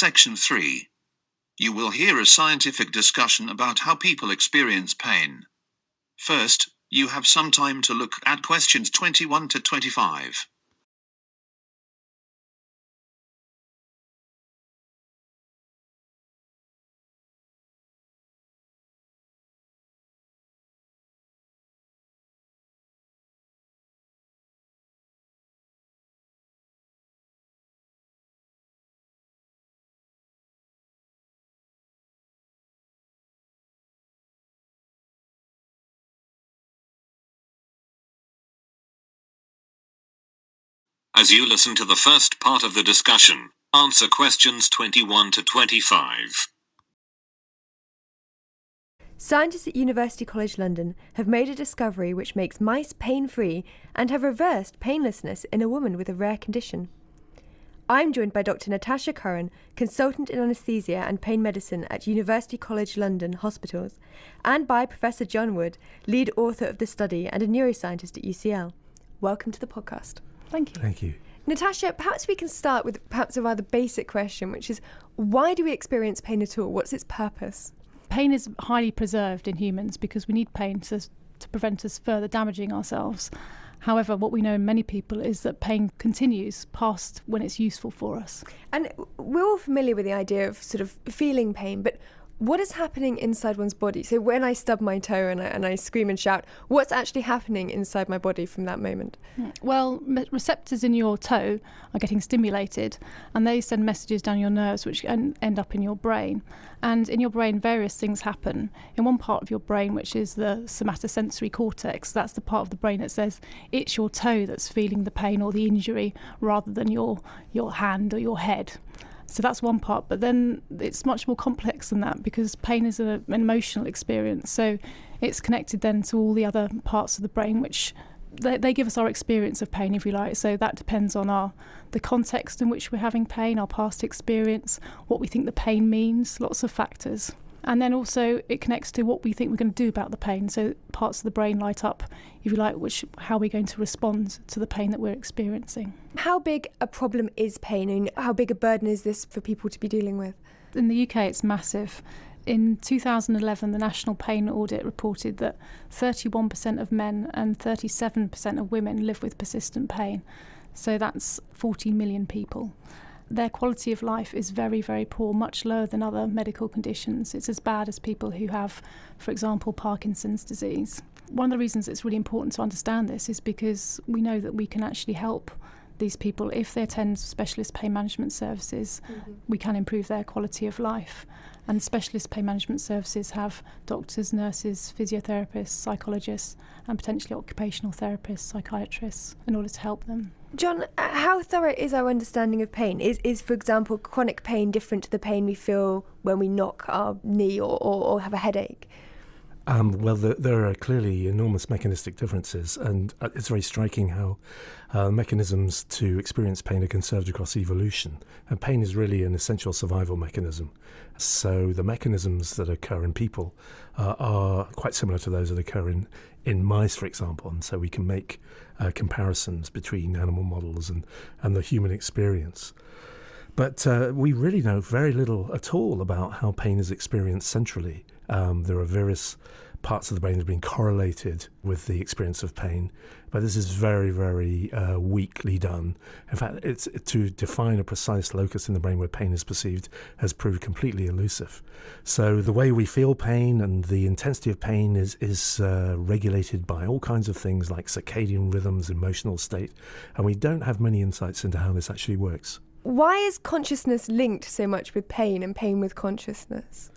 Section 3. You will hear a scientific discussion about how people experience pain. First, you have some time to look at questions 21 to 25. As you listen to the first part of the discussion, answer questions 21 to 25. Scientists at University College London have made a discovery which makes mice pain-free and have reversed painlessness in a woman with a rare condition. I'm joined by Dr. Natasha Curran, consultant in anaesthesia and pain medicine at University College London Hospitals, and by Professor John Wood, lead author of the study and a neuroscientist at UCL. Welcome to the podcast. Thank you. Thank you. Natasha, perhaps we can start with perhaps a rather basic question, which is, why do we experience pain at all? What's its purpose? Pain is highly preserved in humans because we need pain to prevent us further damaging ourselves. However, what we know in many people is that pain continues past when it's useful for us. And we're all familiar with the idea of sort of feeling pain, but what is happening inside one's body? So when I stub my toe and I scream and shout, what's actually happening inside my body from that moment? Well, receptors in your toe are getting stimulated and they send messages down your nerves which end up in your brain. And in your brain, various things happen. In one part of your brain, which is the somatosensory cortex, that's the part of the brain that says it's your toe that's feeling the pain or the injury rather than your hand or your head. So that's one part, but then it's much more complex than that because pain is an emotional experience. So it's connected then to all the other parts of the brain, which they give us our experience of pain, if you like. So that depends on the context in which we're having pain, our past experience, what we think the pain means, lots of factors. And then also it connects to what we think we're going to do about the pain. So parts of the brain light up, if you like, how we're going to respond to the pain that we're experiencing. How big a problem is pain, and how big a burden is this for people to be dealing with? In the UK, it's massive. In 2011, the National Pain Audit reported that 31% of men and 37% of women live with persistent pain. So that's 40 million people. Their quality of life is very, very poor, much lower than other medical conditions. It's as bad as people who have, for example, Parkinson's disease. One of the reasons it's really important to understand this is because we know that we can actually help these people if they attend specialist pain management services. We can improve their quality of life. And specialist pain management services have doctors, nurses, physiotherapists, psychologists, and potentially occupational therapists, psychiatrists, in order to help them. John, how thorough is our understanding of pain? Is, for example, chronic pain different to the pain we feel when we knock our knee or have a headache? Well, there are clearly enormous mechanistic differences, and it's very striking how mechanisms to experience pain are conserved across evolution. And pain is really an essential survival mechanism. So the mechanisms that occur in people are quite similar to those that occur in mice, for example. And so we can make comparisons between animal models and the human experience. But we really know very little at all about how pain is experienced centrally. There are various parts of the brain that have been correlated with the experience of pain, but this is very, very weakly done. In fact, it's to define a precise locus in the brain where pain is perceived has proved completely elusive. So the way we feel pain and the intensity of pain is regulated by all kinds of things like circadian rhythms, emotional state, and we don't have many insights into how this actually works. Why is consciousness linked so much with pain and pain with consciousness?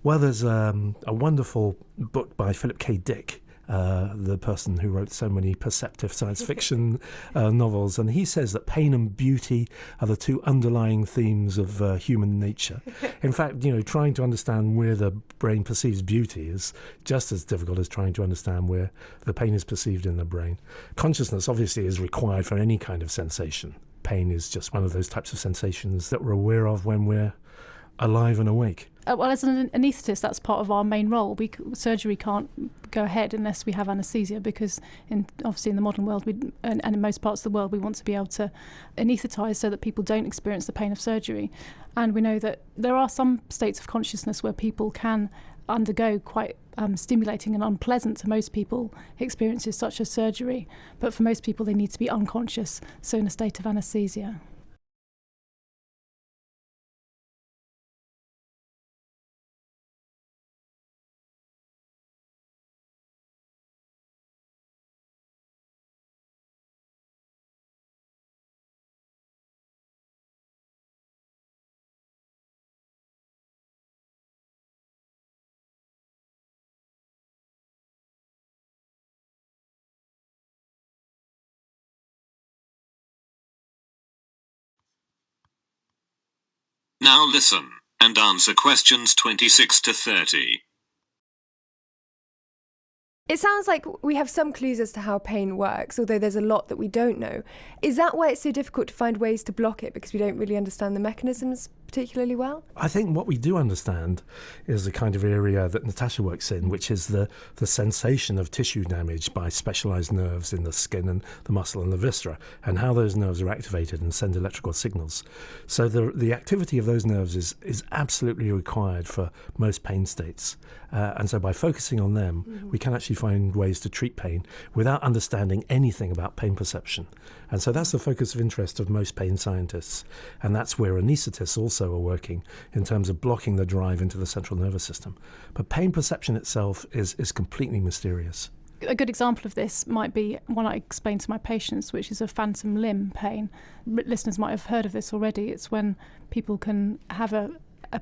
Well, there's a wonderful book by Philip K. Dick, the person who wrote so many perceptive science fiction novels, and he says that pain and beauty are the two underlying themes of human nature. In fact, trying to understand where the brain perceives beauty is just as difficult as trying to understand where the pain is perceived in the brain. Consciousness obviously is required for any kind of sensation. Pain is just one of those types of sensations that we're aware of when we're alive and awake. Well, as an anaesthetist, that's part of our main role. Surgery can't go ahead unless we have anaesthesia, because obviously in the modern world and in most parts of the world, we want to be able to anaesthetise so that people don't experience the pain of surgery. And we know that there are some states of consciousness where people can undergo quite stimulating and unpleasant to most people experiences, such as surgery. But for most people, they need to be unconscious, so in a state of anaesthesia. Now listen and answer questions 26 to 30. It sounds like we have some clues as to how pain works, although there's a lot that we don't know. Is that why it's so difficult to find ways to block it, because we don't really understand the mechanisms particularly well? I think what we do understand is the kind of area that Natasha works in, which is the sensation of tissue damage by specialised nerves in the skin and the muscle and the viscera, and how those nerves are activated and send electrical signals. So the activity of those nerves is absolutely required for most pain states. And so by focusing on them, we can actually find ways to treat pain without understanding anything about pain perception. And so that's the focus of interest of most pain scientists. And that's where anaesthetists also are working in terms of blocking the drive into the central nervous system. But pain perception itself is completely mysterious. A good example of this might be one I explain to my patients, which is a phantom limb pain. Listeners might have heard of this already. It's when people can have a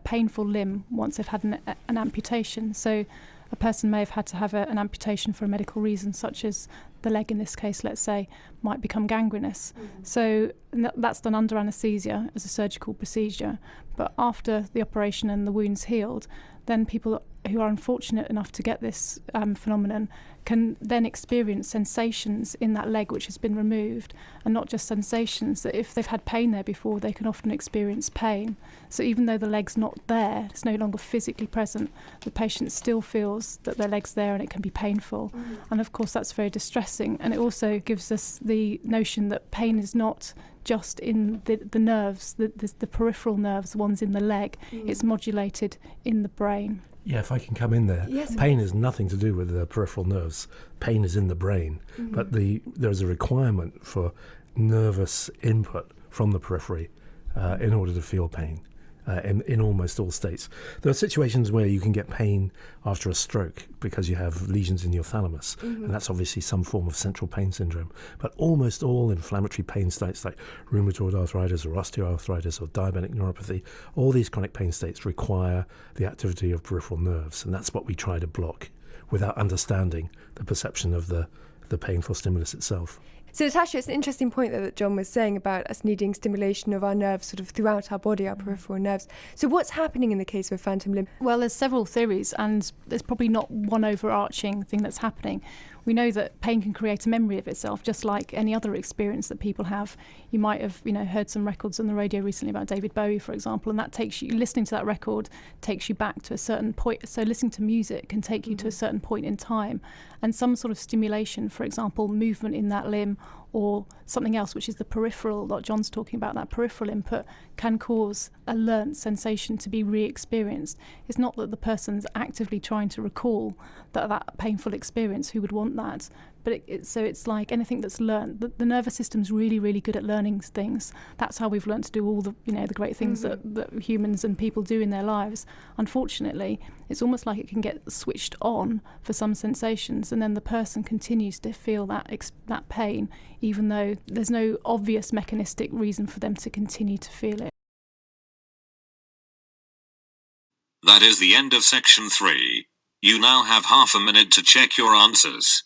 painful limb once they've had an amputation. So a person may have had to have an amputation for a medical reason, such as the leg in this case, let's say, might become gangrenous. So that's done under anaesthesia as a surgical procedure. But after the operation and the wound's healed, then people who are unfortunate enough to get this phenomenon can then experience sensations in that leg which has been removed, and not just sensations, that if they've had pain there before, they can often experience pain. So even though the leg's not there, it's no longer physically present, the patient still feels that their leg's there and it can be painful. And of course that's very distressing, and it also gives us the notion that pain is not just in the nerves, the peripheral nerves, the ones in the leg. It's modulated in the brain. Yeah, if I can come in there. Yes, pain has nothing to do with the peripheral nerves. Pain is in the brain. But there's a requirement for nervous input from the periphery in order to feel pain in almost all states. There are situations where you can get pain after a stroke because you have lesions in your thalamus, and that's obviously some form of central pain syndrome. But almost all inflammatory pain states like rheumatoid arthritis or osteoarthritis or diabetic neuropathy, all these chronic pain states require the activity of peripheral nerves, and that's what we try to block without understanding the perception of the painful stimulus itself. So Natasha, it's an interesting point that John was saying about us needing stimulation of our nerves sort of throughout our body, our peripheral nerves. So what's happening in the case of phantom limb? Well, there's several theories, and there's probably not one overarching thing that's happening. We know that pain can create a memory of itself, just like any other experience that people have. You might have, heard some records on the radio recently about David Bowie, for example, and that takes you, listening to that record takes you back to a certain point. So listening to music can take you to a certain point in time, and some sort of stimulation, for example, movement in that limb or something else, which is the peripheral, like John's talking about, that peripheral input can cause a learnt sensation to be re-experienced. It's not that the person's actively trying to recall that painful experience. Who would want that? But so it's like anything that's learnt. The nervous system's really, really good at learning things. That's how we've learnt to do all the great things that humans and people do in their lives. Unfortunately, it's almost like it can get switched on for some sensations, and then the person continues to feel that pain, even though there's no obvious mechanistic reason for them to continue to feel it. That is the end of section 3. You now have half a minute to check your answers.